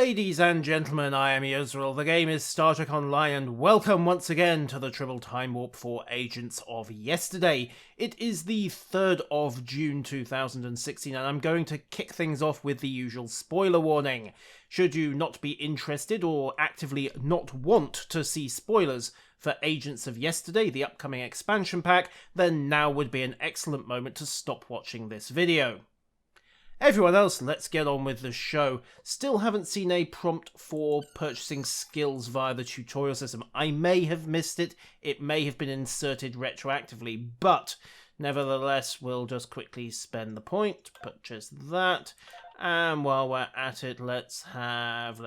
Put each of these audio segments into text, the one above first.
Ladies and gentlemen, I am Yusril, the game is Star Trek Online, and welcome once again to the Tribble Timewarp for Agents of Yesterday. It is the 3rd of June 2016, and I'm going to kick things off with the usual spoiler warning. Should you not be interested or actively not want to see spoilers for Agents of Yesterday, the upcoming expansion pack, then now would be an excellent moment to stop watching this video. Everyone else, let's get on with the show. Still haven't seen a prompt for purchasing skills via the tutorial system. I may have missed it, it may have been inserted retroactively, but nevertheless, we'll just quickly spend the point, purchase that, and while we're at it, let's have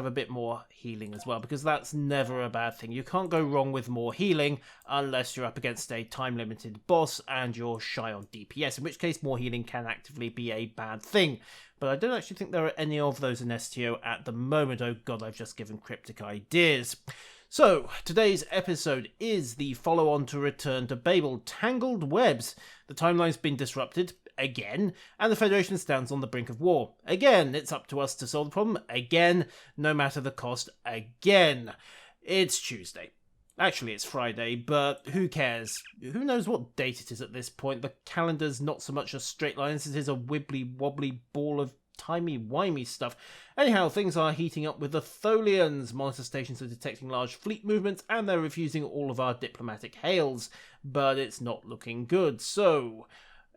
a bit more healing as well, because that's never a bad thing. You can't go wrong with more healing unless you're up against a time-limited boss and you're shy on DPS, in which case more healing can actively be a bad thing. But I don't actually think there are any of those in STO at the moment. Oh god, I've just given cryptic ideas. So, today's episode is the follow-on to Return to Babel, Tangled Webs. The timeline's been disrupted, again, and the Federation stands on the brink of war. Again, it's up to us to solve the problem. Again, no matter the cost. Again. It's Tuesday. Actually, it's Friday, but who cares? Who knows what date it is at this point? The calendar's not so much a straight line as it is a wibbly-wobbly ball of timey-wimey stuff. Anyhow, things are heating up with the Tholians. Monitor stations are detecting large fleet movements, and they're refusing all of our diplomatic hails. But it's not looking good, so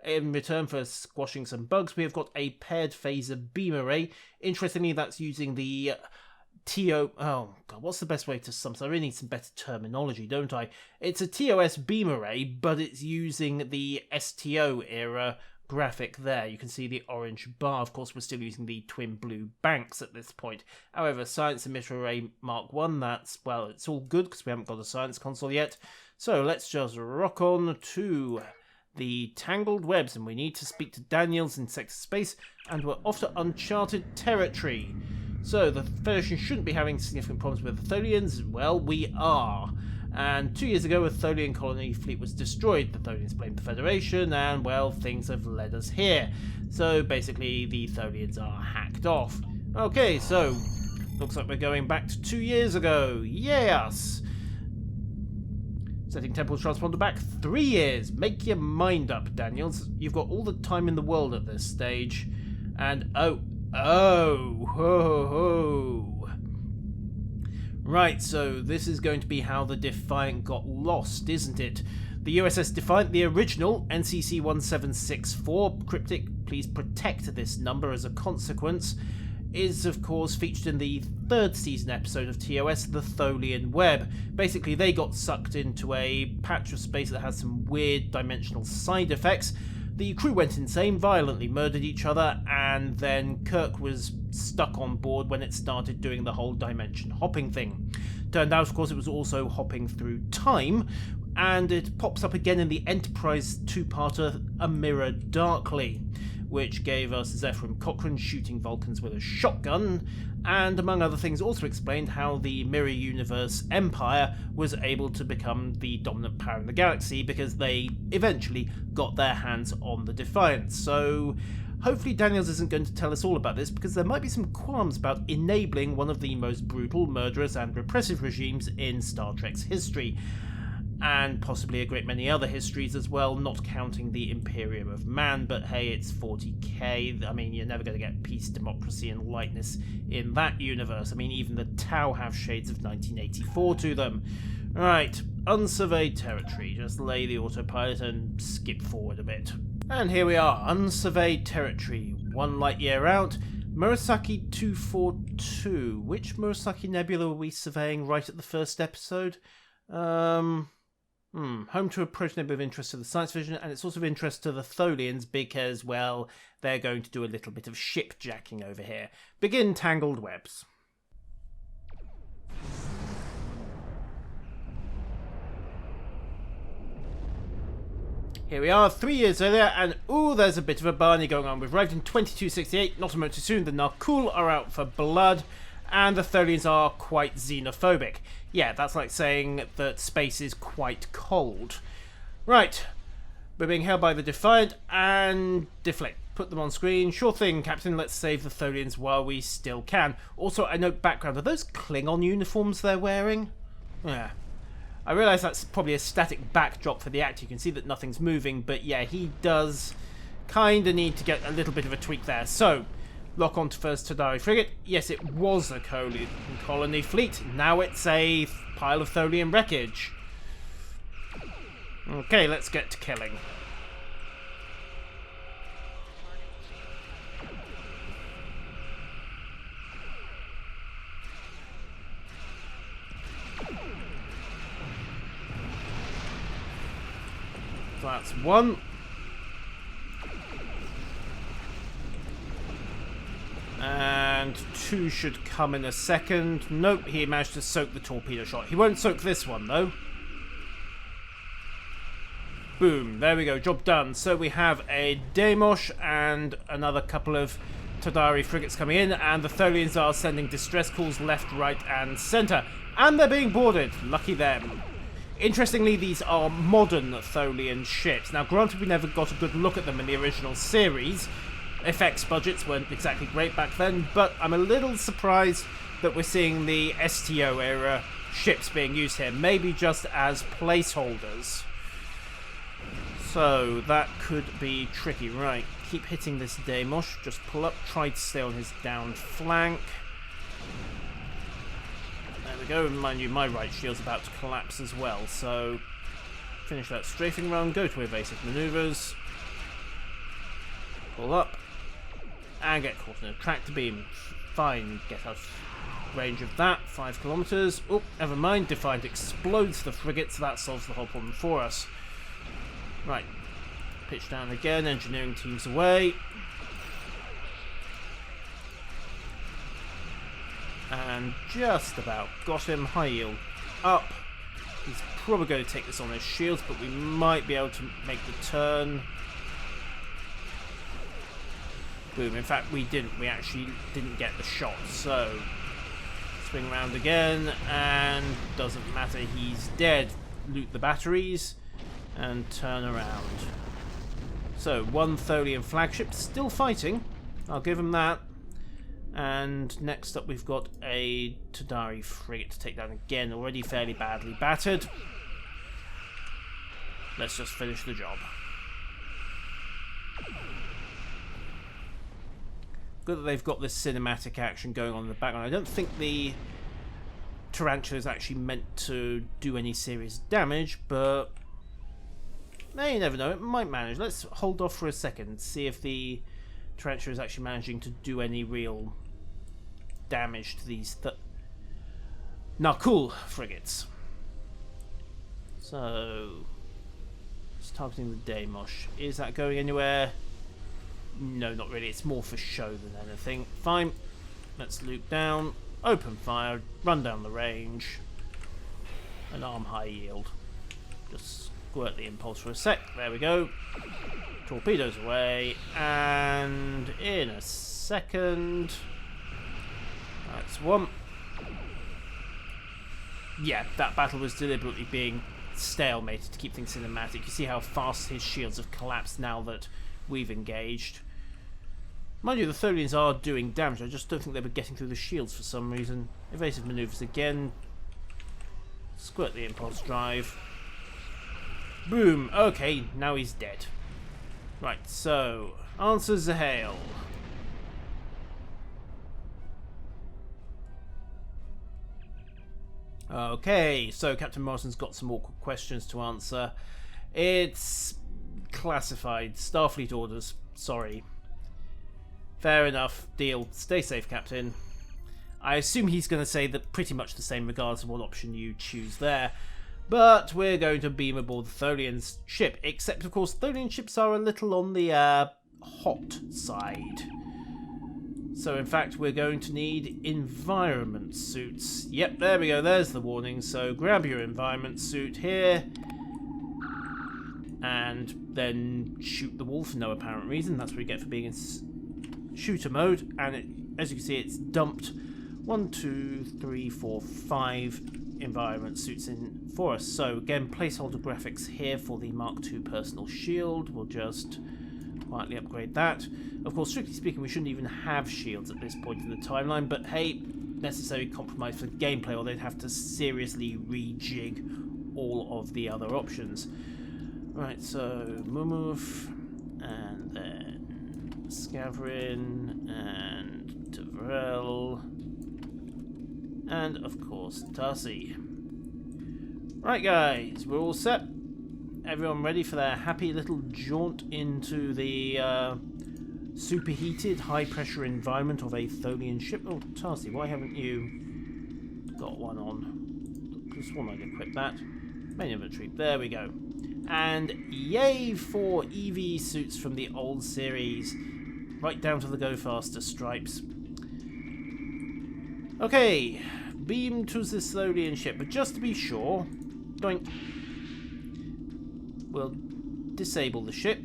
in return for squashing some bugs, we have got a paired phaser beam array. Interestingly, that's using the oh god, what's the best way to sum this? I really need some better terminology, don't I? It's a TOS beam array, but it's using the STO era graphic there. You can see the orange bar. Of course, we're still using the twin blue banks at this point. However, Science Emitter Array Mark 1, that's, well, it's all good because we haven't got a science console yet. So let's just rock on to the Tangled Webs, and we need to speak to Daniels in Sector Space, and we're off to Uncharted Territory. So, the Federation shouldn't be having significant problems with the Tholians. Well, we are. And 2 years ago, a Tholian colony fleet was destroyed. The Tholians blamed the Federation, and, well, things have led us here. So, basically, the Tholians are hacked off. Okay, so, looks like we're going back to 2 years ago. Yes! Setting temporal transponder back 3 years. Make your mind up, Daniels. You've got all the time in the world at this stage. And ho. Right, so this is going to be how the Defiant got lost, isn't it? The USS Defiant, the original, NCC 1764, cryptic, please protect this number as a consequence, is of course featured in the 3rd season episode of TOS, the Tholian Web. Basically, they got sucked into a patch of space that has some weird dimensional side effects. The crew went insane, violently murdered each other, and then Kirk was stuck on board when it started doing the whole dimension hopping thing. Turned out, of course, it was also hopping through time, and it pops up again in the Enterprise two-parter A Mirror Darkly, which gave us Zephyr Cochrane shooting Vulcans with a shotgun, and among other things also explained how the Mirror Universe Empire was able to become the dominant power in the galaxy because they eventually got their hands on the Defiant. So hopefully Daniels isn't going to tell us all about this, because there might be some qualms about enabling one of the most brutal, murderous and repressive regimes in Star Trek's history. And possibly a great many other histories as well, not counting the Imperium of Man, but hey, it's 40k. I mean, you're never going to get peace, democracy, and lightness in that universe. I mean, even the Tau have shades of 1984 to them. Right, Unsurveyed Territory. Just lay the autopilot and skip forward a bit. And here we are, Unsurveyed Territory. 1 light year out. Murasaki 242. Which Murasaki Nebula were we surveying right at the first episode? Home to a protoneb of interest to the science division, and it's also of interest to the Tholians because, well, they're going to do a little bit of shipjacking over here. Begin Tangled Webs. Here we are, 3 years earlier, and ooh, there's a bit of a barney going on. We've arrived in 2268, not a moment too soon. The Narkul are out for blood, and the Tholians are quite xenophobic. Yeah, that's like saying that space is quite cold. Right, we're being held by the Defiant and Put them on screen. Sure thing, Captain. Let's save the Tholians while we still can. Also, I note background. Are those Klingon uniforms they're wearing? Yeah. I realise that's probably a static backdrop for the actor. You can see that nothing's moving, but yeah, he does kind of need to get a little bit of a tweak there. So, lock on to first Tadari frigate. Yes, it was a colony fleet. Now it's a pile of Tholian wreckage. Okay, let's get to killing. So that's one. And two should come in a second. Nope, he managed to soak the torpedo shot. He won't soak this one, though. Boom, there we go, job done. So we have a Demosh and another couple of Tadari frigates coming in, and the Tholians are sending distress calls left, right, and centre. And they're being boarded. Lucky them. Interestingly, these are modern Tholian ships. Now, granted, we never got a good look at them in the original series. Effects budgets weren't exactly great back then, but I'm a little surprised that we're seeing the STO era ships being used here. Maybe just as placeholders. So, that could be tricky. Right, keep hitting this Demosh. Just pull up, try to stay on his down flank. There we go, and mind you, my right shield's about to collapse as well, so finish that strafing run, go to evasive manoeuvres, pull up, and get caught in a tractor beam. Fine, get out of range of that, 5 kilometres. Oh, never mind, Defiant explodes the frigate, so that solves the whole problem for us. Right, pitch down again, engineering teams away. And just about got him. High yield up. He's probably going to take this on his shields, but we might be able to make the turn. Boom. In fact, we didn't. We actually didn't get the shot. So, swing around again, and doesn't matter. He's dead. Loot the batteries, and turn around. So, one Tholian flagship still fighting. I'll give him that. And next up we've got a Tadari frigate to take down again, already fairly badly battered. Let's just finish the job. Good that they've got this cinematic action going on in the background. I don't think the Tarantula is actually meant to do any serious damage, but you never know, it might manage. Let's hold off for a second, see if the Tarantula is actually managing to do any real damage to these Nakul frigates. So, it's targeting the Demosh. Is that going anywhere? No, not really. It's more for show than anything. Fine. Let's loop down, open fire, run down the range, and arm high yield. Just squirt the impulse for a sec. There we go. Torpedoes away, and in a second. That's one. Yeah, that battle was deliberately being stalemated to keep things cinematic. You see how fast his shields have collapsed now that we've engaged. Mind you, the Tholians are doing damage. I just don't think they were getting through the shields for some reason. Evasive manoeuvres again. Squirt the impulse drive. Boom. Okay, now he's dead. Right, so, answer Zahail. Okay, so Captain Morrison's got some awkward questions to answer. It's classified. Starfleet orders. Sorry. Fair enough. Deal. Stay safe, Captain. I assume he's going to say that pretty much the same regardless of what option you choose there. But we're going to beam aboard the Tholian's ship. Except, of course, Tholian ships are a little on the hot side. So, in fact, we're going to need environment suits. Yep, there we go. There's the warning. So, grab your environment suit here. And then shoot the wall for no apparent reason. That's what you get for being in shooter mode. And as you can see, it's dumped 1, 2, 3, 4, 5 environment suits in for us. So, again, placeholder graphics here for the Mark II personal shield. We'll just quietly upgrade that. Of course, strictly speaking, we shouldn't even have shields at this point in the timeline, but hey, necessary compromise for gameplay, or they'd have to seriously rejig all of the other options. Right, so Mumuf, and then Scavrin, and Tavrel, and of course Darcy. Right guys, we're all set. Everyone ready for their happy little jaunt into the superheated, high-pressure environment of a Tholian ship? Oh, Tarsi, why haven't you got one on? Just one I'd equip that. Main inventory. There we go. And yay for EV suits from the old series. Right down to the Go Faster stripes. Okay, beam to the Tholian ship. But just to be sure, doink. We'll disable the ship,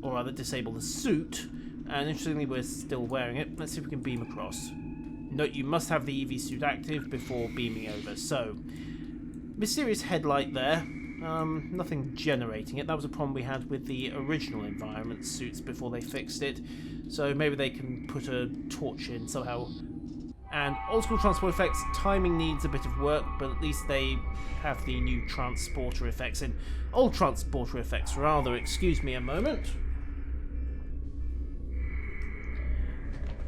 or rather disable the suit, and interestingly we're still wearing it. Let's see if we can beam across. Note you must have the EV suit active before beaming over. So, mysterious headlight there, nothing generating it. That was a problem we had with the original environment suits before they fixed it, so maybe they can put a torch in somehow. And old school transport effects, timing needs a bit of work, but at least they have the new transporter effects in. Old transporter effects, rather. Excuse me a moment.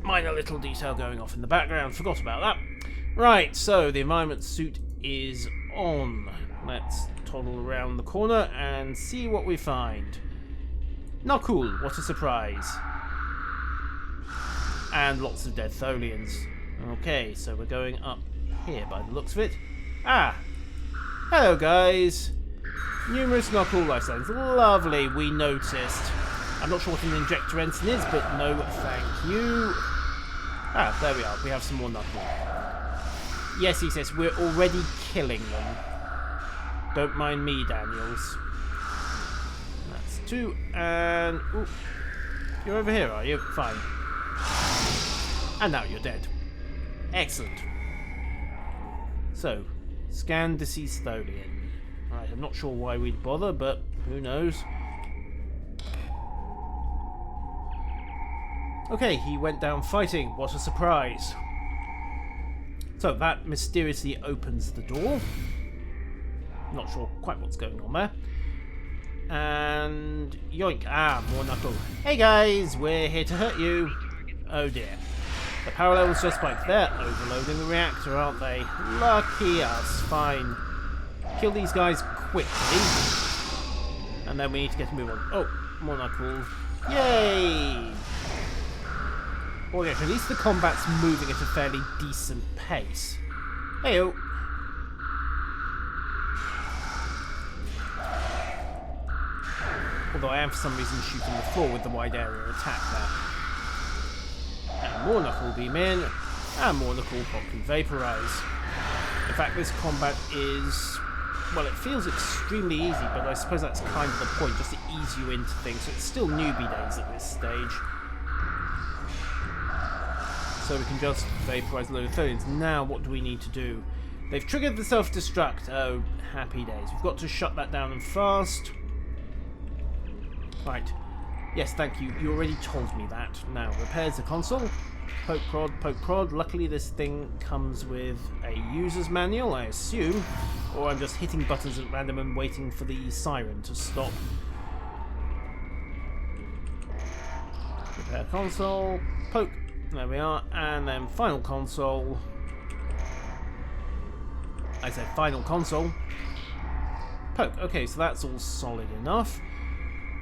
Minor little detail going off in the background. Forgot about that. Right, so the environment suit is on. Let's toddle around the corner and see what we find. Not cool. What a surprise. And lots of dead Tholians. Okay, so we're going up here by the looks of it. Ah! Hello, guys. Numerous Knuckle life signs. Lovely, we noticed. I'm not sure what an injector ensign is, but no thank you. Ah, there we are. We have some more Knuckle. Yes, he says, we're already killing them. Don't mind me, Daniels. That's 2, and... Ooh, you're over here, are you? Fine. And now you're dead. Excellent. So, scan deceased Tholian. Right, I'm not sure why we'd bother, but who knows. Okay, he went down fighting. What a surprise. So that mysteriously opens the door. Not sure quite what's going on there. And yoink. Ah, more Knuckle. Hey guys, we're here to hurt you. Oh dear. The power levels just spiked. They're overloading the reactor, aren't they? Lucky us. Fine. Kill these guys quickly. And then we need to get a move on. Oh, more Knuckle. Yay! Well, yeah, at least the combat's moving at a fairly decent pace. Hey-oh. Although I am for some reason shooting the floor with the wide area attack there. And more Knuckle beam in, and more Knuckle promptly vaporize. In fact, this combat is, well, it feels extremely easy, but I suppose that's kind of the point, just to ease you into things. So it's still newbie days at this stage. So we can just vaporize a load of Tholians. Now, what do we need to do? They've triggered the self-destruct. Oh, happy days. We've got to shut that down and fast. Right. Yes, thank you. You already told me that. Now, repairs the console. Poke prod, poke prod. Luckily, this thing comes with a user's manual, I assume. Or I'm just hitting buttons at random and waiting for the siren to stop. Repair console. Poke. There we are. And then final console. I said final console. Poke. Okay, so that's all solid enough.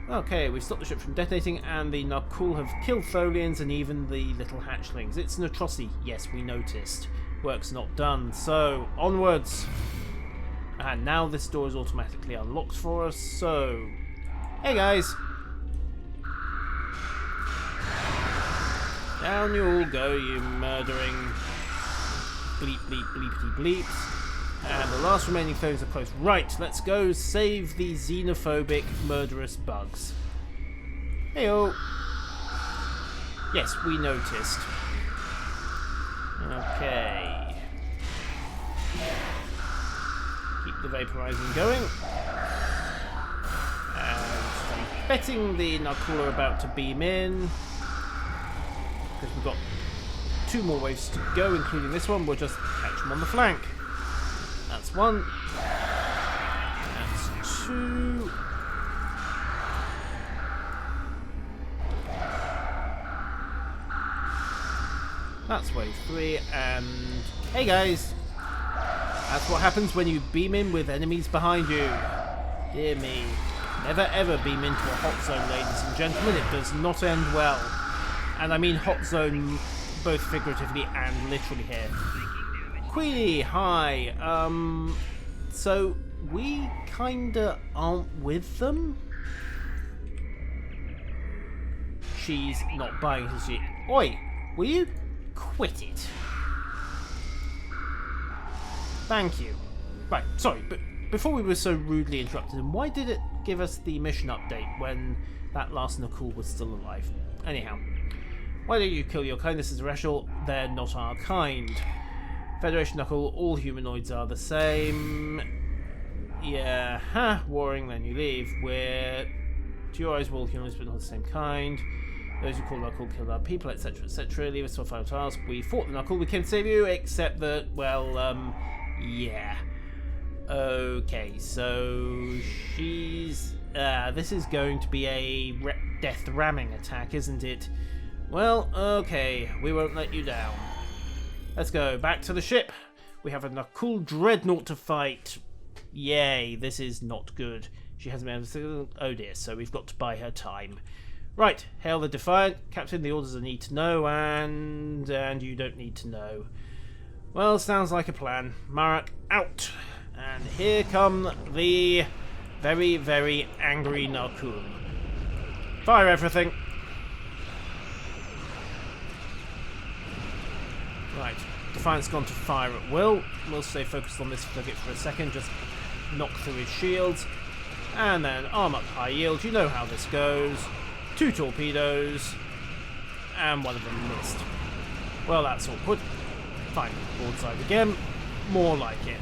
Okay, we've stopped the ship from detonating, and the Knuckle have killed Tholians and even the little hatchlings. It's an atrocity. Yes, we noticed. Work's not done. So, onwards. And now this door is automatically unlocked for us, so... Hey, guys! Down you all go, you murdering... Bleep, bleep, bleepity bleeps. And the last remaining Tholians are close. Right, let's go save the xenophobic, murderous bugs. Heyo. Yes, we noticed. Okay. Keep the vaporizing going. And thank betting the Narkul are about to beam in. Because we've got 2 more waves to go, including this one. We'll just catch them on the flank. That's 1. That's 2. That's wave 3, and hey guys! That's what happens when you beam in with enemies behind you. Dear me. Never ever beam into a hot zone, ladies and gentlemen. It does not end well. And I mean hot zone both figuratively and literally here. Queenie, hi. So we kinda aren't with them? She's not buying it, is she? Oi, will you quit it? Thank you. Right, sorry, but before we were so rudely interrupted, why did it give us the mission update when that last Narkul was still alive? Anyhow, why don't you kill your kind? This is irrational. They're not our kind. Federation Knuckle, all humanoids are the same. Yeah, warring, then you leave. We're to your eyes, we're all humanoids, but not the same kind. Those who call Knuckle killed our people, etc., etc. Leave us to our final task. We fought the Knuckle, we came to save you, except that, well, yeah. Okay, so she's... this is going to be a death ramming attack, isn't it? Well, okay, we won't let you down. Let's go back to the ship. We have a Knuckle Dreadnought to fight. Yay, this is not good. She hasn't been able to... Oh dear, so we've got to buy her time. Right, hail the Defiant. Captain, the orders I need to know, and you don't need to know. Well, sounds like a plan. Marak, out. And here come the very, very angry Narkul. Fire everything. Right, Defiant's gone to fire at will. We'll stay focused on this frigate for a second, just knock through his shields. And then arm up high yield. You know how this goes. 2 torpedoes. And one of them missed. Well, that's awkward. Fine, broadside again. More like it.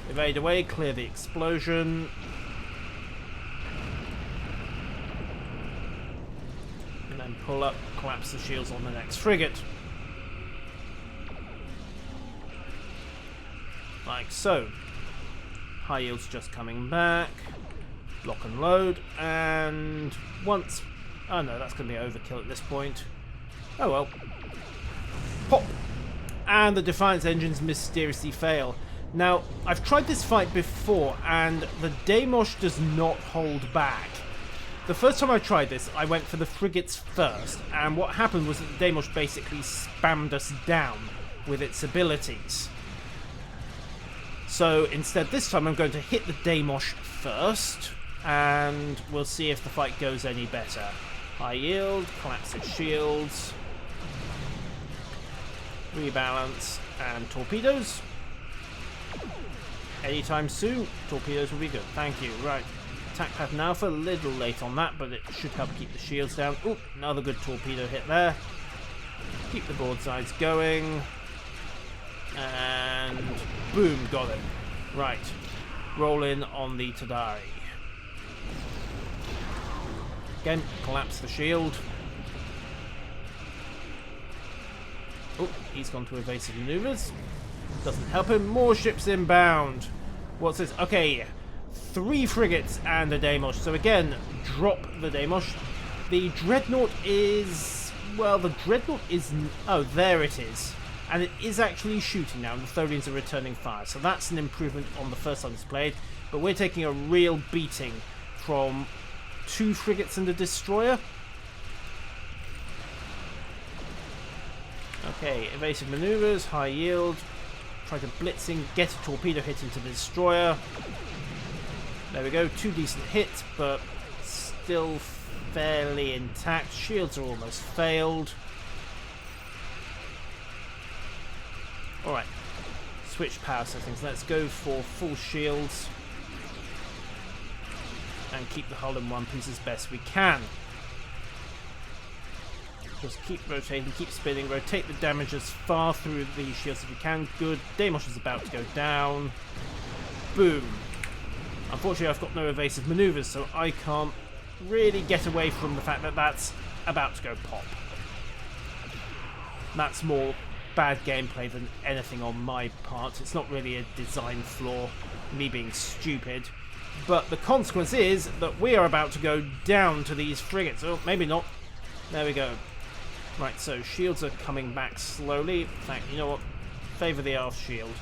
Evade away, clear the explosion. And then pull up, collapse the shields on the next frigate. Like so. High yield's just coming back. Lock and load. And once... Oh no, that's going to be overkill at this point. Oh well. Pop! And the Defiant's engines mysteriously fail. Now, I've tried this fight before, and the Demosh does not hold back. The first time I tried this, I went for the frigates first, and what happened was that the Demosh basically spammed us down with its abilities. So instead, this time I'm going to hit the Demosh first, and we'll see if the fight goes any better. High yield, collapse its shields, rebalance, and torpedoes. Anytime soon, torpedoes will be good. Thank you. Right. Attack pattern alpha, a little late on that, but it should help keep the shields down. Ooh, another good torpedo hit there. Keep the broadsides going. And boom, got it. Right. Roll in on the Tadari. Again, collapse the shield. Oh, he's gone to evasive maneuvers. Doesn't help him. More ships inbound. What's this? Okay, 3 frigates and a Demosh. So again, drop the Demosh. The Dreadnought is... Well, the Dreadnought is... Oh, there it is. And it is actually shooting now, and the Tholians are returning fire. So that's an improvement on the first time it's played. But we're taking a real beating from 2 frigates and a destroyer. Okay, evasive maneuvers, high yield. Try to blitzing, get a torpedo hit into the destroyer. There we go, 2 decent hits, but still fairly intact. Shields are almost failed. Alright, switch power settings. Let's go for full shields. And keep the hull in one piece as best we can. Just keep rotating, keep spinning, rotate the damage as far through the shields as we can. Good. Demosh is about to go down. Boom. Unfortunately, I've got no evasive maneuvers, so I can't really get away from the fact that that's about to go pop. That's more bad gameplay than anything on my part. It's not really a design flaw, me being stupid. But the consequence is that we are about to go down to these frigates. Oh, maybe not. There we go. Right, so shields are coming back slowly. In fact, you know what? Favour the aft shield.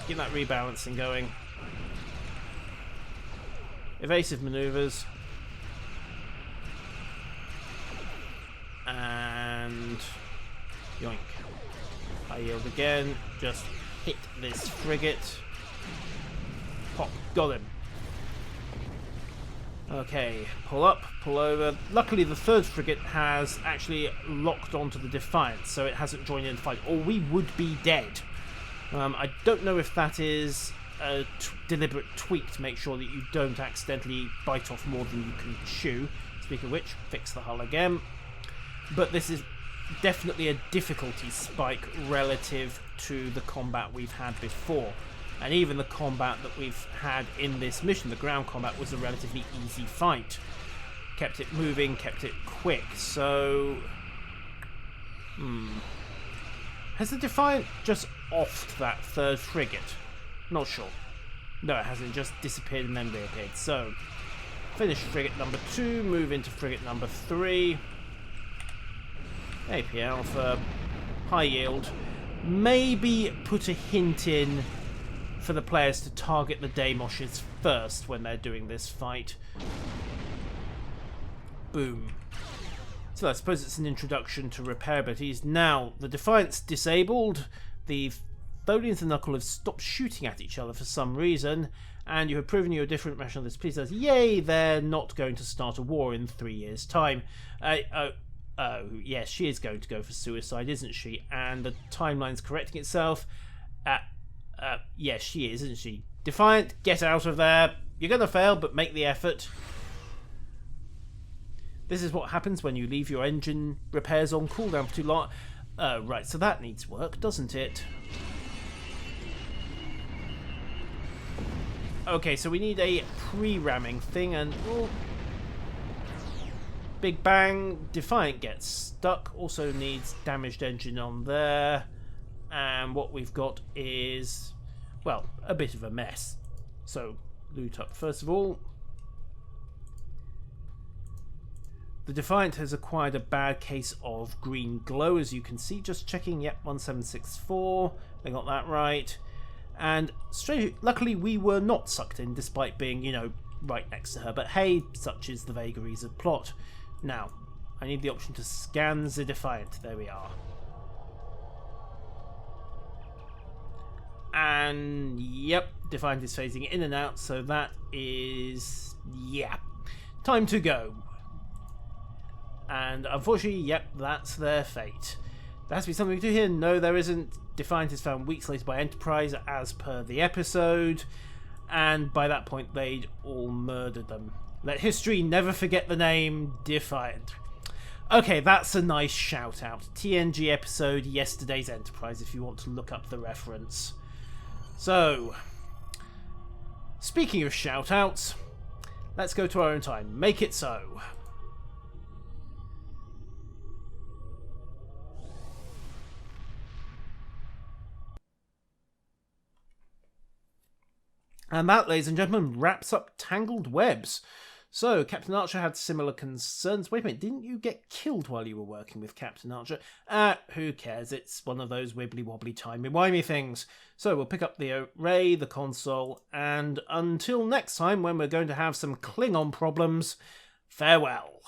Get that rebalancing going. Evasive manoeuvres. And yoink. High yield again. Just hit this frigate. Pop. Got him. Okay, pull up, pull over. Luckily, the third frigate has actually locked onto the Defiant, so it hasn't joined in the fight, or we would be dead. I don't know if that is a deliberate tweak to make sure that you don't accidentally bite off more than you can chew. Speaking of which, fix the hull again. But this is definitely a difficulty spike relative to the combat we've had before. And even the combat that we've had in this mission, the ground combat, was a relatively easy fight. Kept it moving, kept it quick, so... Has the Defiant just offed that third frigate? Not sure. No, it hasn't. It just disappeared and then reappeared. So, finish frigate number 2, move into frigate number 3. AP Alpha, high yield. Maybe put a hint in for the players to target the Deimoshes first when they're doing this fight. Boom. So I suppose it's an introduction to repair abilities. Now, the Defiant's disabled. The Tholians and Knuckle have stopped shooting at each other for some reason, and you have proven you're different rationalists. Please says, yay, they're not going to start a war in 3 years' time. Oh, yes, she is going to go for suicide, isn't she? And the timeline's correcting itself. Yes, she is, isn't she? Defiant, get out of there. You're going to fail, but make the effort. This is what happens when you leave your engine repairs on cooldown for too long. Right, so that needs work, doesn't it? Okay, so we need a pre-ramming thing, and... Oh, big bang. Defiant gets stuck. Also needs damaged engine on there. And what we've got is, well, a bit of a mess. So, loot up first of all. The Defiant has acquired a bad case of green glow, as you can see. Just checking, yep, 1764. They got that right. And luckily we were not sucked in, despite being, you know, right next to her. But hey, such is the vagaries of plot. Now, I need the option to scan the Defiant. There we are. And yep, Defiant is phasing in and out, so that is, yeah, time to go. And unfortunately, yep, that's their fate. There has to be something to do here. No, there isn't. Defiant is found weeks later by Enterprise, as per the episode, and by that point they'd all murdered them. Let history never forget the name Defiant. Okay, that's a nice shout out. TNG episode, Yesterday's Enterprise, if you want to look up the reference. So, speaking of shout-outs, let's go to our own time. Make it so. And that, ladies and gentlemen, wraps up Tangled Webs. So, Captain Archer had similar concerns. Wait a minute, didn't you get killed while you were working with Captain Archer? Who cares? It's one of those wibbly-wobbly, timey-wimey things. So, we'll pick up the array, the console, and until next time, when we're going to have some Klingon problems, farewell.